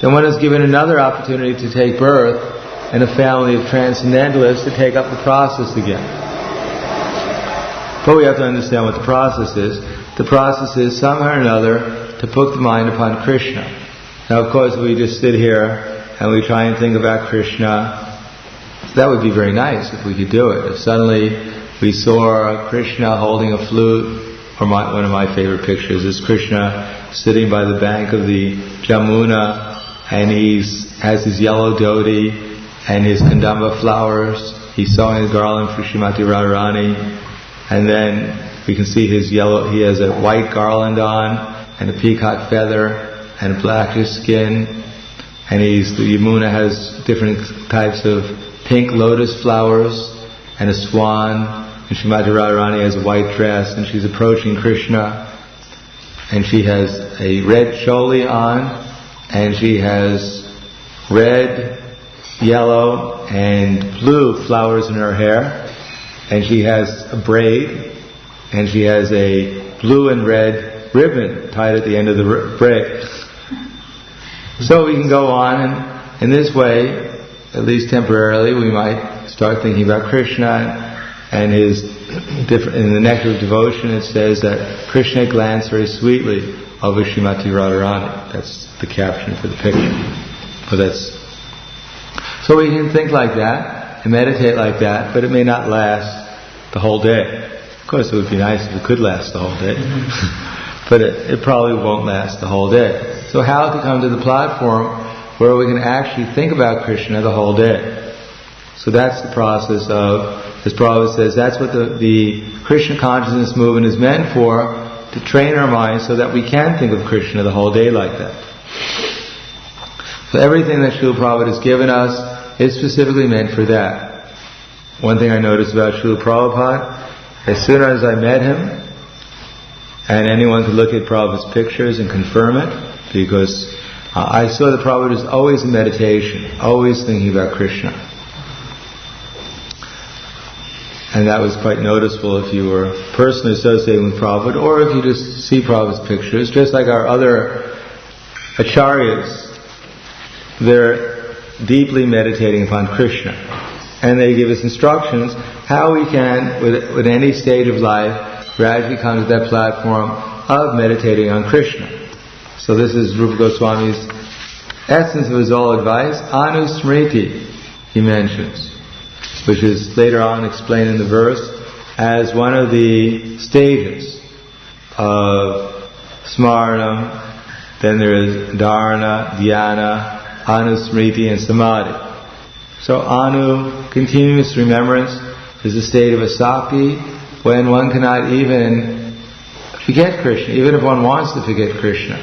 then one is given another opportunity to take birth in a family of transcendentalists to take up the process again. But we have to understand what the process is. The process is somehow or another to put the mind upon Krishna. Now, of course, we just sit here and we try and think about Krishna. That would be very nice if we could do it. If suddenly we saw Krishna holding a flute, or one of my favorite pictures is Krishna sitting by the bank of the Jamuna, and has his yellow dhoti and his kandamba flowers. He's sewing a garland for Srimati Radharani, and then we can see he has a white garland on, and a peacock feather, and a blackish skin, and the Yamuna has different types of pink lotus flowers, and a swan, and Srimati Radharani has a white dress, and she's approaching Krishna, and she has a red choli on, and she has red, yellow, and blue flowers in her hair, and she has a braid, and she has a blue and red ribbon tied at the end of the braid. So we can go on, and in this way, at least temporarily, we might start thinking about Krishna and his different. In the Nectar of Devotion, it says that Krishna glanced very sweetly over Srimati Radharani. That's the caption for the picture. So we can think like that and meditate like that, but it may not last the whole day. Of course, it would be nice if it could last the whole day, but it probably won't last the whole day. So how to come to the platform where we can actually think about Krishna the whole day? So that's the process of, as Prabhupada says, that's what the Krishna consciousness movement is meant for, to train our minds so that we can think of Krishna the whole day like that. So everything that Srila Prabhupada has given us is specifically meant for that. One thing I noticed about Srila Prabhupada, as soon as I met him, and anyone could look at Prabhupada's pictures and confirm it, because I saw that Prabhupada was always in meditation, always thinking about Krishna. And that was quite noticeable if you were personally associating with Prabhupada, or if you just see Prabhupada's pictures, just like our other acharyas, they're deeply meditating upon Krishna. And they give us instructions how we can, with any stage of life, gradually come to that platform of meditating on Krishna. So this is Rupa Goswami's essence of his whole advice, Anusmriti, he mentions, which is later on explained in the verse as one of the stages of Smaranam. Then there is Dharana, Dhyana, Anusmriti, and Samadhi. So Anu, continuous remembrance, is a state of asakti when one cannot even forget Krishna, even if one wants to forget Krishna.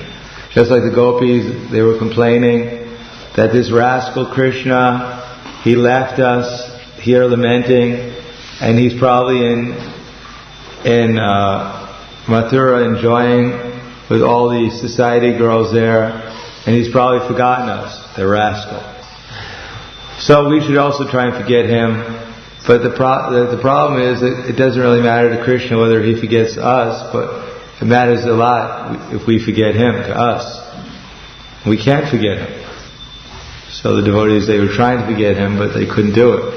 Just like the gopis, they were complaining that this rascal Krishna, he left us here lamenting, and he's probably in Mathura enjoying with all the society girls there, and he's probably forgotten us, the rascal. So we should also try and forget him. But the problem is that it doesn't really matter to Krishna whether he forgets us, but it matters a lot if we forget him to us. We can't forget him. So the devotees, they were trying to forget him, but they couldn't do it.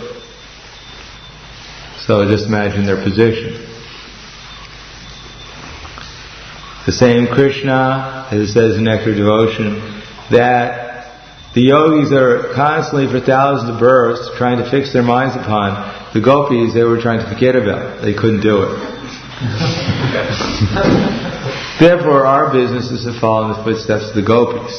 So just imagine their position. The same Krishna, as it says in Nectar of Devotion, that the yogis are constantly for thousands of births trying to fix their minds upon. The gopis, they were trying to forget about. They couldn't do it. Therefore, our business is to follow in the footsteps of the gopis.